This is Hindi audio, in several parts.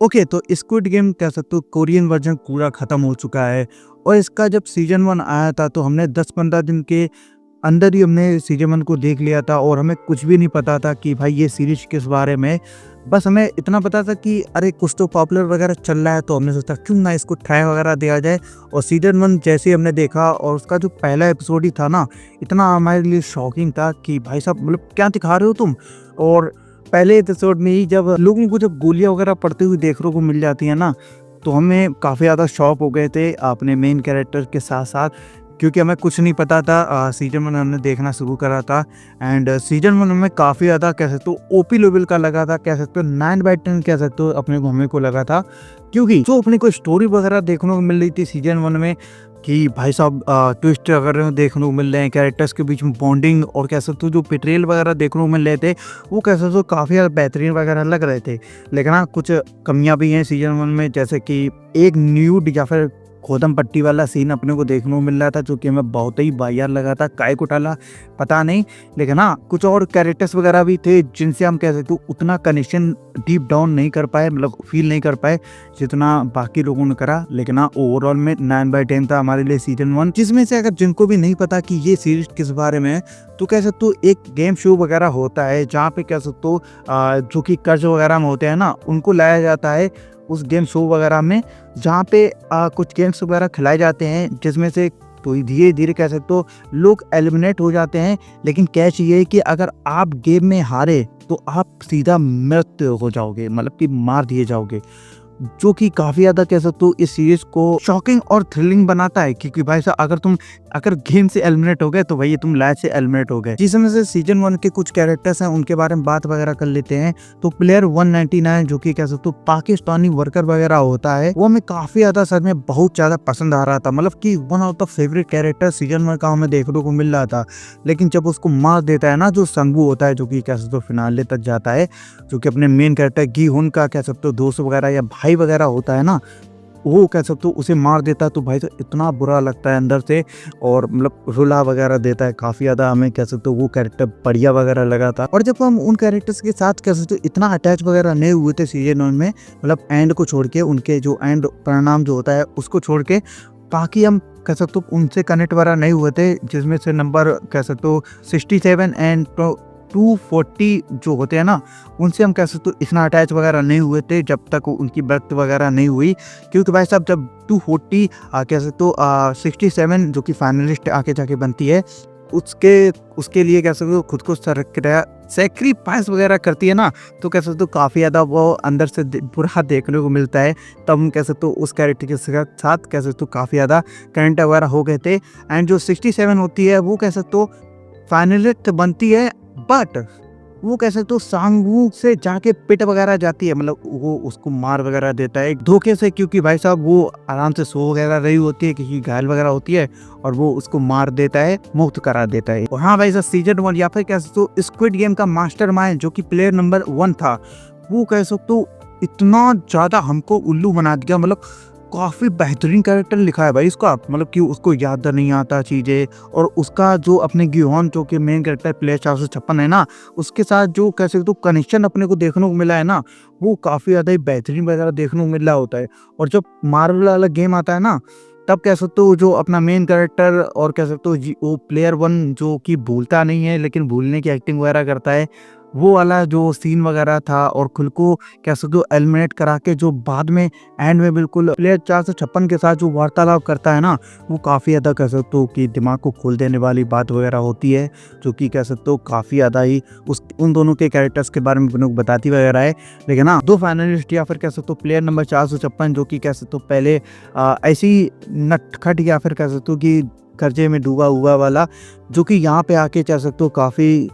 ओके, तो स्क्विड गेम कह सकते हो कोरियन वर्जन पूरा ख़त्म हो चुका है और इसका जब सीज़न 1 आया था तो हमने 10-15 दिन के अंदर ही हमने सीज़न 1 को देख लिया था और हमें कुछ भी नहीं पता था कि भाई ये सीरीज़ किस बारे में। बस हमें इतना पता था कि अरे कुछ तो पॉपुलर वगैरह चल रहा है, तो हमने सोचा क्यों ना इसको ट्राई वगैरह दिया जाए। और सीज़न 1 जैसे ही हमने देखा और उसका जो पहला एपिसोड ही था ना, इतना हमारे लिए शॉकिंग था कि भाई साहब मतलब क्या दिखा रहे हो तुम। और पहले एपिसोड में ही जब लोगों को जब गोलियां वगैरह पड़ती हुई देखने को मिल जाती है ना, तो हमें काफ़ी ज़्यादा शॉक हो गए थे अपने मेन कैरेक्टर के साथ साथ, क्योंकि हमें कुछ नहीं पता था। सीजन 1 हमने देखना शुरू करा था एंड सीजन 1 में काफ़ी ज़्यादा कह सकते हो ओपी लेवल का लगा था, कह सकते हो 9/10 कह सकते हो अपने को हमें को लगा था। क्योंकि जो अपने को स्टोरी वगैरह देखने को मिल रही थी सीजन 1 में कि भाई साहब ट्विस्ट वगैरह देखने को मिल रहे हैं, कैरेक्टर्स के बीच में बॉन्डिंग और कह सकते हो जो पेट्रियल वगैरह देखने को मिल रहे थे, वो कह सकते हो काफ़ी ज़्यादा बेहतरीन वगैरह लग रहे थे। लेकिन हाँ, कुछ कमियां भी हैं सीजन 1 में, जैसे कि एक न्यूड या फिर गोदम पट्टी वाला सीन अपने को देखने को मिल रहा था, जो कि हमें बहुत ही वाहियात लगा था। काय को डाला पता नहीं, लेकिन हाँ कुछ और कैरेक्टर्स वगैरह भी थे जिनसे हम कह सकते हो उतना कनेक्शन डीप डाउन नहीं कर पाए, मतलब फील नहीं कर पाए जितना बाकी लोगों ने करा। लेकिन हाँ ओवरऑल में 9/10 था हमारे लिए सीजन 1, जिसमें से अगर जिनको भी नहीं पता कि ये सीरीज किस बारे में है, तो कह सकते हो एक गेम शो वगैरह होता है जहाँ पे कह सकते हो जो कि कर्ज वगैरह में होते हैं ना, उनको लाया जाता है उस गेम शो वगैरह में, जहाँ पे कुछ गेम्स वगैरह खिलाए जाते हैं, जिसमें से तो धीरे धीरे कह सकते हो लोग एलिमिनेट हो जाते हैं। लेकिन कैच ये है कि अगर आप गेम में हारे तो आप सीधा मृत हो जाओगे, मतलब कि मार दिए जाओगे, जो कि काफ़ी ज़्यादा कह सकते हो इस सीरीज को शॉकिंग और थ्रिलिंग बनाता है। क्योंकि भाई साहब अगर गेम से एलिमिनेट हो गए तो भाई तुम लाइफ से एलिमिनेट हो गए। जिसमें से सीजन 1 के कुछ कैरेक्टर्स हैं, उनके बारे में बात वगैरह कर लेते हैं। तो प्लेयर 199 जो कि कह सकते हो पाकिस्तानी वर्कर वगैरह होता है, वो हमें काफ़ी ज़्यादा सर में बहुत ज़्यादा पसंद आ रहा था, मतलब कि one of the favourite character season 1 का हमें देखने को मिल रहा था। लेकिन जब उसको मार देता है ना जो संगू होता है, जो कि कह सकते हो फिनाले तक जाता है, जो कि अपने मेन कैरेक्टर गी हुन का कह सकते हो दोस्त वगैरह या भाई वगैरह होता है ना, वो कह सकते हो उसे मार देता है, तो भाई तो इतना बुरा लगता है अंदर से और मतलब रुला वगैरह देता है काफ़ी ज़्यादा। हमें कह सकते हो वो कैरेक्टर बढ़िया वगैरह लगा था। और जब हम उन कैरेक्टर्स के साथ कह सकते हो इतना अटैच वगैरह नहीं हुए थे सीजन 1 में, मतलब एंड को छोड़ के, उनके जो एंड परिणाम जो होता है उसको छोड़ के, बाकी हम कह सकते हो उनसे कनेक्ट वगैरह नहीं हुए थे, जिसमें से नंबर कह सकते हो 67 एंड 240 जो होते हैं ना, उनसे हम कह सकते हो इतना अटैच वगैरह नहीं हुए थे जब तक उनकी बर्थ वगैरह नहीं हुई। क्योंकि भाई साहब जब 240 कह सकते हो 67 जो कि फाइनलिस्ट आके जाके बनती है, उसके लिए कह सकते हो खुद को सेक्रीफाइस वगैरह करती है ना, तो कह सकते हो काफ़ी ज़्यादा वो अंदर से बुरा देखने को मिलता है। तब हम कह सकते हो उस कैरेक्टर के साथ कह सकते हो काफ़ी ज़्यादा कनेक्ट वगैरह हो गए थे। एंड जो 67 होती है वो कह सकते हो फाइनलिस्ट बनती है, बट वो कह सकते हो सांगवू से जाके पिट वगैरह जाती है, मतलब वो उसको मार वगैरह देता है धोखे से, क्योंकि भाई साहब वो आराम से सो वगैरह रही होती है, क्योंकि घायल वगैरह होती है, और वो उसको मार देता है, मुक्त करा देता है। और हाँ भाई साहब सीजन 1 या फिर कह सकते हो स्क्विड गेम का मास्टरमाइंड जो कि प्लेयर नंबर 1 था, वो कह सकते हो इतना ज़्यादा हमको उल्लू बना दिया, मतलब काफ़ी बेहतरीन कैरेक्टर लिखा है भाई इसका, मतलब कि उसको याद नहीं आता चीज़ें, और उसका जो अपने गियोन जो कि मेन कैरेक्टर प्लेयर 456 है ना, उसके साथ जो कह सकते हो कनेक्शन अपने को देखने को मिला है ना, वो काफ़ी ज़्यादा ही बेहतरीन वगैरह देखने को मिल रहा होता है। और जब मार्वल वाला गेम आता है ना, तब कह सकते हो जो अपना मेन कैरेक्टर और कह सकते हो वो प्लेयर 1 जो कि भूलता नहीं है लेकिन भूलने की एक्टिंग वगैरह करता है, वो वाला जो सीन वगैरह था, और खुद को कह सकते हो एलिमिनेट करा के जो बाद में एंड में बिल्कुल प्लेयर 456 के साथ जो वार्तालाप करता है ना, वो काफ़ी ज़्यादा कह सकते हो कि दिमाग को खोल देने वाली बात वगैरह होती है, जो कि कह सकते हो काफ़ी ज़्यादा ही उन दोनों के कैरेक्टर्स के बारे में बताती वगैरह है। लेकिन हाँ, दो फाइनलिस्ट या फिर कह सकते हो प्लेयर नंबर 456 जो कि कह सकते हो पहले ऐसी नटखट या फिर कह सकते हो कि कर्जे में डूबा हुआ वाला, जो कि यहाँ पे आके कह सकते हो काफ़ी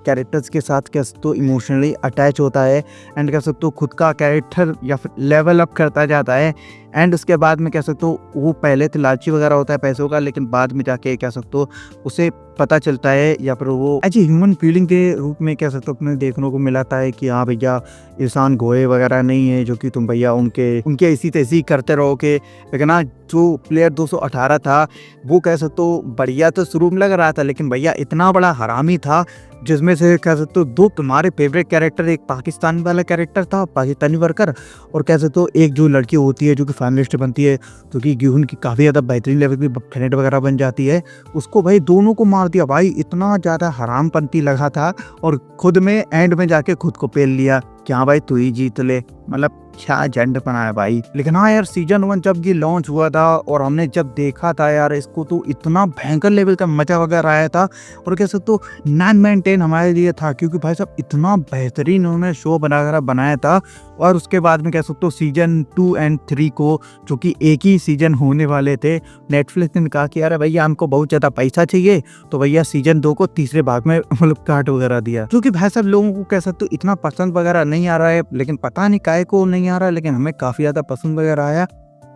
कैरेक्टर्स के साथ कह सकते हो इमोशनली अटैच होता है, एंड कह सकते हो खुद का कैरेक्टर या फिर लेवल अप करता जाता है। एंड उसके बाद में कह सकते हो वो पहले तो लालची वगैरह होता है पैसों का, लेकिन बाद में जाके कह सकते हो उसे पता चलता है या फिर वो ऐसी ह्यूमन फीलिंग के रूप में कह सकते हो अपने देखने को मिलाता है कि हाँ भैया इंसान गोए वगैरह नहीं है जो कि तुम भैया उनके ऐसी तैसी करते रहोगे। लेकिन हाँ जो प्लेयर 218 था वो कह सकते हो बढ़िया तो शुरू में लग रहा था, लेकिन भैया इतना बड़ा हरामी था जिसमें से कह सकते हो दो तुम्हारे फेवरेट कैरेक्टर, एक पाकिस्तान वाला कैरेक्टर था पाकिस्तानी वर्कर, और कह सकते हो एक जो लड़की होती है जो कि फाइनलिस्ट बनती है जो कि गेहूं की काफ़ी ज़्यादा बेहतरीन लेवल की फ्रेंड वगैरह बन जाती है, उसको भाई दोनों को मार दिया भाई। इतना ज़्यादा हरामपंती लगा था और खुद में एंड में जाके खुद को पेल लिया कि हाँ भाई तू ही जीत ले, मतलब क्या झंड पना है भाई। लेकिन हाँ यार सीजन 1 जब ये लॉन्च हुआ था और हमने जब देखा था यार इसको, तो इतना भयंकर लेवल का मजा वगैरह आया था और कह सकते हो 9/10 हमारे लिए था, क्योंकि भाई साहब इतना बेहतरीन उन्होंने शो बनाया था। और उसके बाद में कह सकते हो सीजन 2 एंड 3 को, जो कि एक ही सीजन होने वाले थे, नेटफ्लिक्स ने कहा कि यार भैया हमको बहुत ज़्यादा पैसा चाहिए, तो भैया सीजन 2 को तीसरे भाग में मतलब काट वगैरह दिया, जो कि भाई साहब लोगों को कह सकते हो इतना पसंद वगैरह नहीं आ रहा है। लेकिन पता नहीं काहे को नहीं आ रहा है, लेकिन हमें काफ़ी ज़्यादा पसंद वगैरह आया।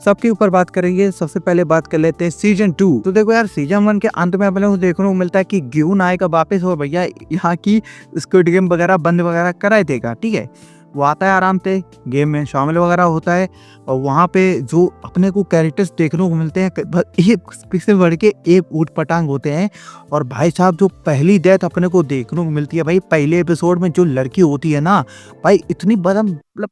सबके ऊपर बात करेंगे, सबसे पहले बात कर लेते हैं सीजन 2। तो देखो यार सीजन 1 के अंत में अपने को देखने को मिलता है कि गेहूं आएगा वापस और भैया यहाँ की स्क्विड गेम वगैरह बंद वगैरह कराए देगा, ठीक है। वो आता है आराम से गेम में शामिल वगैरह होता है और वहाँ पे जो अपने को कैरेक्टर्स देखने को मिलते हैं एक से बढ़ के एक ऊट पटांग होते हैं। और भाई साहब जो पहली डेथ अपने को देखने को मिलती है भाई पहले एपिसोड में, जो लड़की होती है ना भाई इतनी बदम मतलब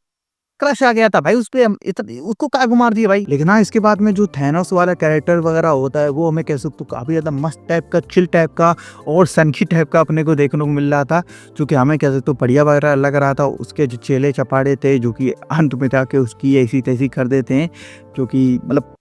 क्रश आ गया था भाई उस पे, उसको क्या मार दिया भाई। लेकिन हाँ इसके बाद में जो थैनोस वाला कैरेक्टर वगैरह होता है वो हमें कह सकते हो काफी ज्यादा मस्त टाइप का, चिल टाइप का और सनकी टाइप का अपने को देखने को मिल रहा था, जो कि हमें कह सकते हो बढ़िया वगैरह लग रहा था। उसके जो चेले चपाड़े थे जो कि अंत में जाके उसकी ऐसी तैसी कर देते हैं, जो कि मतलब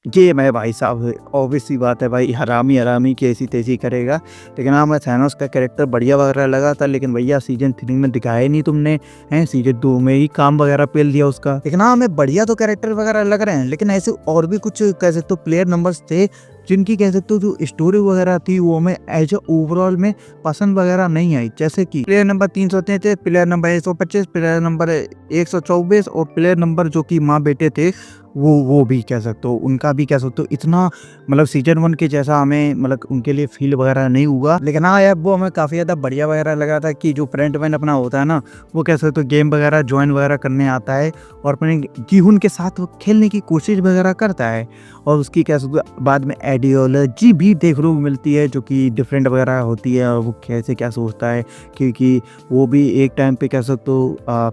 ये मैं भाई साहब ऑब्वियस सी बात है भाई हरामी की ऐसी तैसी करेगा। लेकिन हाँ मैं थैनोस का कैरेक्टर बढ़िया वगैरह लगा था, लेकिन भैया सीजन 3 में दिखाया ही नहीं तुमने, हैं सीजन 2 में ही काम वगैरह पेल दिया उसका। लेकिन हाँ हमें बढ़िया तो कैरेक्टर वगैरह लग रहे हैं, लेकिन ऐसे और भी कुछ कह सकते हो प्लेयर नंबर्स थे जिनकी कह सकते हो जो स्टोरी वगैरह थी वो हमें एज ए ओवरऑल में पसंद वगैरह नहीं आई। जैसे कि player number 333, player number 125, player number 124 और प्लेयर नंबर जो कि माँ बेटे थे वो भी कह सकते हो, उनका भी कह सकते हो इतना मतलब सीजन 1 के जैसा हमें मतलब उनके लिए फील वगैरह नहीं हुआ। लेकिन हाँ यार वो हमें काफ़ी ज़्यादा बढ़िया वगैरह लगा था कि जो फ्रेंडमैन अपना होता है ना वो कह सकते हो गेम वगैरह ज्वाइन वगैरह करने आता है और अपने गेहूं के साथ वो खेलने की कोशिश वगैरह करता है। और उसकी कह सकते हो बाद में आइडियोलॉजी भी देखने को मिलती है जो कि डिफरेंट वगैरह होती है और वो कैसे क्या सोचता है, क्योंकि वो भी एक टाइम पे कह सकते हो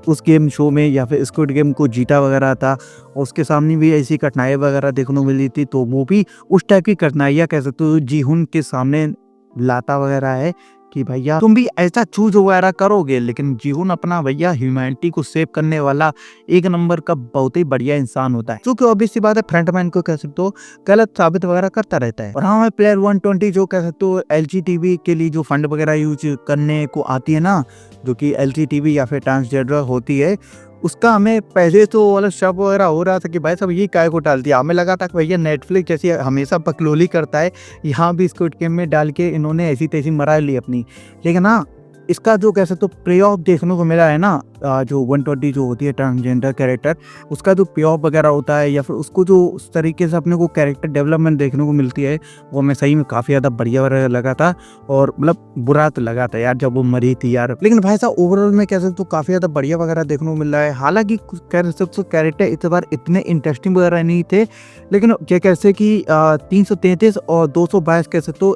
उस गेम शो में या फिर स्क्विड गेम को जीता वगैरह था और उसके सामने भी ऐसी कठिनाई वगैरह देखने को मिली थी, तो वो भी उस टाइप की कठिनाइयाँ कह सकते हो जीहुन के सामने लाता वगैरह है कि भैया तुम भी ऐसा चूज वगैरह करोगे। लेकिन जीहुन अपना भैया ह्यूमैनिटी को सेव करने वाला एक नंबर का बहुत ही बढ़िया इंसान होता है, क्योंकि ऑब्वियस सी बात है फ्रंटमैन को कह सकते हो गलत साबित वगैरह करता रहता है। और हाँ प्लेयर 120 जो कह सकते हो LGTB के लिए जो फंड वगैरह यूज करने को आती है ना, जो कि LGTB या फिर ट्रांसजेंडर होती है, उसका हमें पहले तो वाला शक वगैरह हो रहा था कि भाई साहब ये काय को डाल दिया। हमें लगा था कि भैया नेटफ्लिक्स जैसे हमेशा बकलोली करता है यहाँ भी स्क्विड गेम में डाल के इन्होंने ऐसी तैसी मरा ली अपनी। लेकिन हाँ इसका जो कह सकते हो प्ले ऑफ देखने को मिला है ना, जो 120 जो होती है ट्रांसजेंडर कैरेक्टर, उसका जो पे ऑफ वगैरह होता है या फिर उसको जो उस तरीके से अपने को कैरेक्टर डेवलपमेंट देखने को मिलती है वो हमें सही में काफ़ी ज़्यादा बढ़िया वगैरह लगा था। और मतलब बुरा तो लगा था यार जब वो मरी थी यार, लेकिन भाई साहब ओवरऑल में कह सकते हो काफ़ी ज़्यादा बढ़िया वगैरह देखने को मिल रहा है। हालांकि कह सकते हो कैरेक्टर इस बार इतने इंटरेस्टिंग वगैरह नहीं थे, लेकिन क्या कैसे कि 333 और 222 कह सकते हो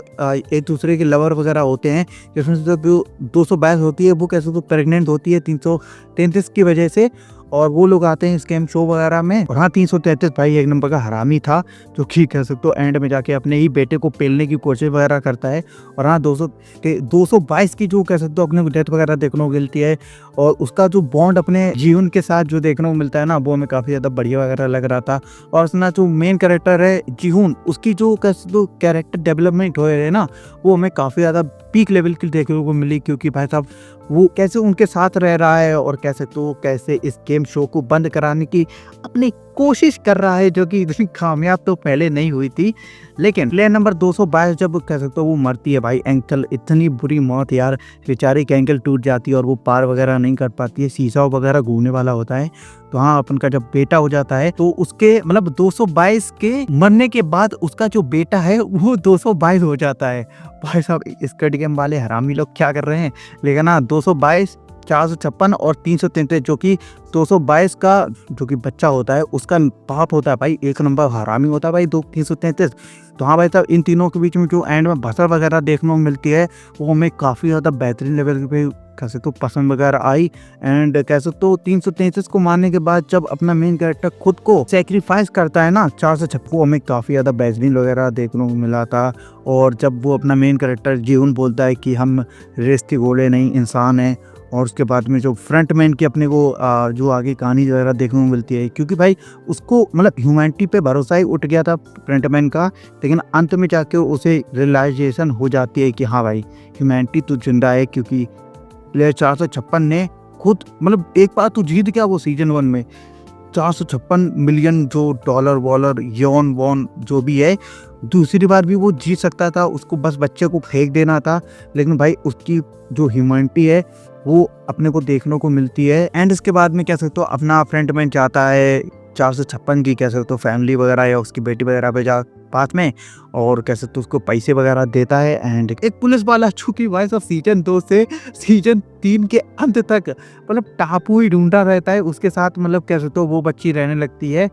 एक दूसरे के लवर वगैरह होते हैं, जिसमें से जो 222 होती है वो कह सकते हो प्रेग्नेंट होती है 333 की वजह से, और वो लोग आते हैं इस गेम शो वगैरह में। और हाँ 333 भाई एक नंबर का हरामी था, जो कि कह सकते हो एंड में जाके अपने ही बेटे को पेलने की कोशिश वगैरह करता है। और हाँ 222 की जो कह सकते हो अपने को डेथ वगैरह देखने को मिलती है और उसका जो बॉन्ड अपने जीवन के साथ जो देखने को मिलता है ना वो हमें काफ़ी ज़्यादा बढ़िया वगैरह लग रहा था। और उसना जो मेन कैरेक्टर है जीहुन, उसकी जो कह सकते हो कैरेक्टर डेवलपमेंट हो रहे हैं ना वो हमें काफ़ी ज़्यादा पीक लेवल की देखने को मिली, क्योंकि भाई साहब वो कैसे उनके साथ रह रहा है और कह सकते हो कैसे इस गेम शो को बंद कराने की अपनी कोशिश कर रहा है, जो कि इतनी कामयाब तो पहले नहीं हुई थी। लेकिन प्लेयर नंबर 222 जब कह सकते हो वो मरती है भाई, एंकल, इतनी बुरी मौत यार, बेचारी की एंकल टूट जाती है और वो पार वगैरह नहीं कर पाती है, शीशा वगैरह घूमने वाला होता है। तो हाँ, अपन का जब बेटा हो जाता है तो उसके मतलब 222 के मरने के बाद उसका जो बेटा है वो 222 हो जाता है। भाई साहब, स्क्विड गेम वाले हरामी लोग क्या कर रहे हैं। लेकिन हाँ, 222, 456 और 333, जो कि 222 का जो कि बच्चा होता है उसका बाप होता है भाई, एक नंबर हरामी होता है भाई 333। तो हाँ भाई साहब, इन तीनों के बीच में जो एंड में भसड़ वगैरह देखने को मिलती है वो हमें काफ़ी ज़्यादा बेहतरीन लेवल पे कैसे तो पसंद वगैरह आई। एंड कैसे तो 333 को मारने के बाद जब अपना मेन कैरेक्टर खुद को सेक्रीफाइस करता है ना 456, वो हमें काफ़ी ज़्यादा बेहतरीन वगैरह देखने को मिला था। और जब वो अपना मेन कैरेक्टर जीवन बोलता है कि हम रेस्ती घोड़े नहीं इंसान हैं, और उसके बाद में जो फ्रंट मैन की अपने को जो आगे कहानी वगैरह देखने को मिलती है, क्योंकि भाई उसको मतलब ह्यूमैनिटी पे भरोसा ही उठ गया था फ्रंट मैन का, लेकिन अंत में जाके उसे रियलाइजेशन हो जाती है कि हाँ भाई ह्यूमैनिटी तो जिंदा है, क्योंकि प्लेयर 456 ने खुद मतलब एक बार तो जीत गया वो सीजन 1 में 456 मिलियन जो डॉलर वॉलर यौन वॉन जो भी है, दूसरी बार भी वो जीत सकता था, उसको बस बच्चे को फेंक देना था। लेकिन भाई उसकी जो ह्यूमैनिटी है वो अपने को देखने को मिलती है। एंड इसके बाद में कह सकते हो अपना फ्रंटमैन चाहता है 456 की कह सकते हो फैमिली वगैरह या उसकी बेटी वगैरह पे जा पास में, और कह सकते हो उसको पैसे वगैरह देता है। एंड एक पुलिस वाला चूंकि भाई सब सीजन 2 से सीजन 3 के अंत तक मतलब टापू ही ढूंढता रहता है, उसके साथ मतलब कह सकते हो वो बच्ची रहने लगती है।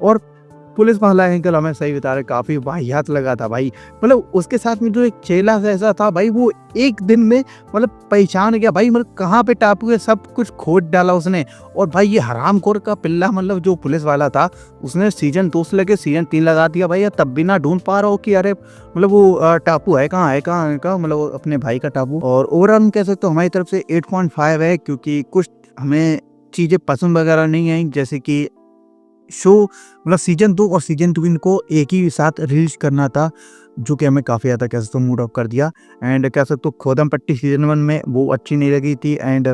और पुलिस वाला एंगल हमें सही बता रहे, काफ़ी वाहियात लगा था भाई। मतलब उसके साथ में जो एक चेला ऐसा था भाई, वो एक दिन में मतलब पहचान गया भाई, मतलब कहाँ पे टापू है सब कुछ खोज डाला उसने। और भाई ये हरामखोर का पिल्ला मतलब जो पुलिस वाला था, उसने सीजन 2 से लेके सीजन 3 लगा दिया भाई, तब भी ना ढूंढ पा रहा हो कि अरे मतलब वो टापू है कहाँ मतलब अपने भाई का टापू। और ओवरऑल हम कह सकते हो हमारी तरफ से 8.5 है, क्योंकि कुछ हमें चीज़ें पसंद वगैरह नहीं आई, जैसे कि शो मतलब सीजन 2 और सीजन 3 को एक ही साथ रिलीज करना था, जो कि हमें काफ़ी ज़्यादा कह सकते हो मूड ऑफ कर दिया। एंड कह सकते हो खोदम पट्टी सीजन 1 में वो अच्छी नहीं लगी थी। एंड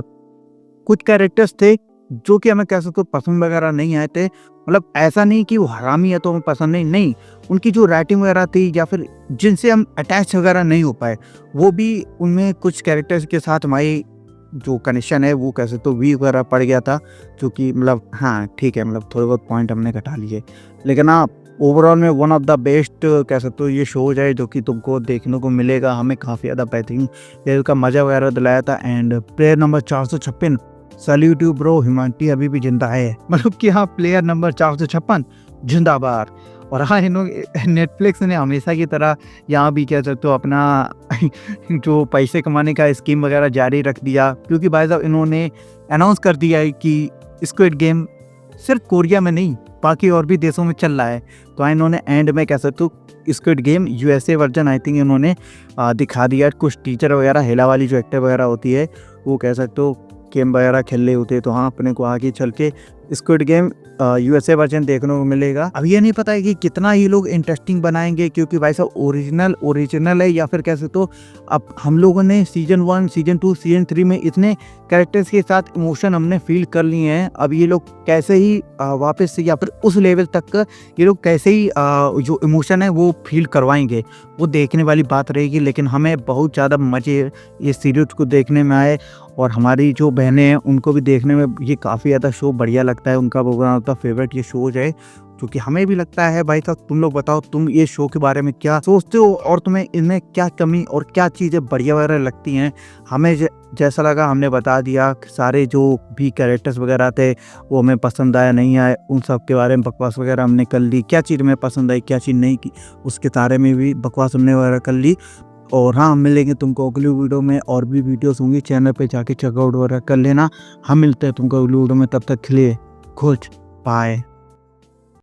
कुछ कैरेक्टर्स थे जो कि हमें कह सकते हो पसंद वगैरह नहीं आए थे। मतलब ऐसा नहीं कि वो हरामी है तो हमें पसंद नहीं, उनकी जो राइटिंग वगैरह थी या फिर जिनसे हम अटैच वगैरह नहीं हो पाए, वो भी उनमें कुछ कैरेक्टर्स के साथ हमारी जो कनेक्शन है वो कैसे तो वीक वगैरह पड़ गया था, जो कि मतलब हाँ ठीक है, मतलब थोड़े बहुत पॉइंट हमने घटा लिए। लेकिन हाँ, ओवरऑल में वन ऑफ द बेस्ट कह सकते हो ये शोज है जो कि तुमको देखने को मिलेगा। हमें काफ़ी ज़्यादा बेहतरीन लेवल का मज़ा वगैरह दिलाया था। And player number 456 salute you bro, humanity अभी भी जिंदा है, मतलब कि हाँ प्लेयर नंबर 456 जिंदाबाद। और हाँ, नेटफ्लिक्स ने हमेशा की तरह यहाँ भी कह सकते हो अपना जो पैसे कमाने का स्कीम वगैरह जारी रख दिया, क्योंकि भाई साहब इन्होंने अनाउंस कर दिया है कि स्क्विड गेम सिर्फ कोरिया में नहीं बाकी और भी देशों में चल रहा है। तो इन्होंने एंड में कह सकते हो squid game USA version I think इन्होंने दिखा दिया। कुछ टीचर वगैरह हेला वाली जो एक्टर वगैरह होती है वो कह सकते हो गेम वगैरह खेल रहे होते हैं। तो हाँ, अपने को आगे चल के स्क्विड गेम यूएसए वर्जन देखने को मिलेगा। अब ये नहीं पता है कि कितना ये लोग इंटरेस्टिंग बनाएंगे, क्योंकि भाई साहब ओरिजिनल है, या फिर कैसे तो अब हम लोगों ने सीजन 1 सीजन 2 सीजन 3 में इतने कैरेक्टर्स के साथ इमोशन हमने फील कर लिए हैं। अब ये लोग कैसे ही वापस से या फिर उस लेवल तक ये लोग कैसे ही जो इमोशन है वो फील करवाएंगे, वो देखने वाली बात रहेगी। लेकिन हमें बहुत ज़्यादा मज़े ये सीरीज को देखने में आए, और हमारी जो बहनें हैं उनको भी देखने में ये काफ़ी ज़्यादा शो बढ़िया लगता है। उनका वन ऑफ द फेवरेट ये शोज है, जो कि हमें भी लगता है। भाई साहब तुम लोग बताओ, तुम ये शो के बारे में क्या सोचते हो, और तुम्हें इनमें क्या कमी और क्या चीज़ें बढ़िया वगैरह लगती हैं। हमें जैसा लगा हमने बता दिया। सारे जो भी कैरेक्टर्स वगैरह थे वो हमें पसंद आया नहीं आए, उन सब के बारे में बकवास वगैरह हमने कर ली। क्या चीज़ हमें पसंद आई क्या चीज़ नहीं की, उसके बारे में भी बकवास हमने वगैरह कर ली। और हाँ, हम मिलेंगे तुमको अगली वीडियो में, और भी वीडियोस होंगी चैनल पे जाके चेकआउट वगैरह कर लेना। हम मिलते हैं तुमको अगली वीडियो में, तब तक के लिए खुश बाय।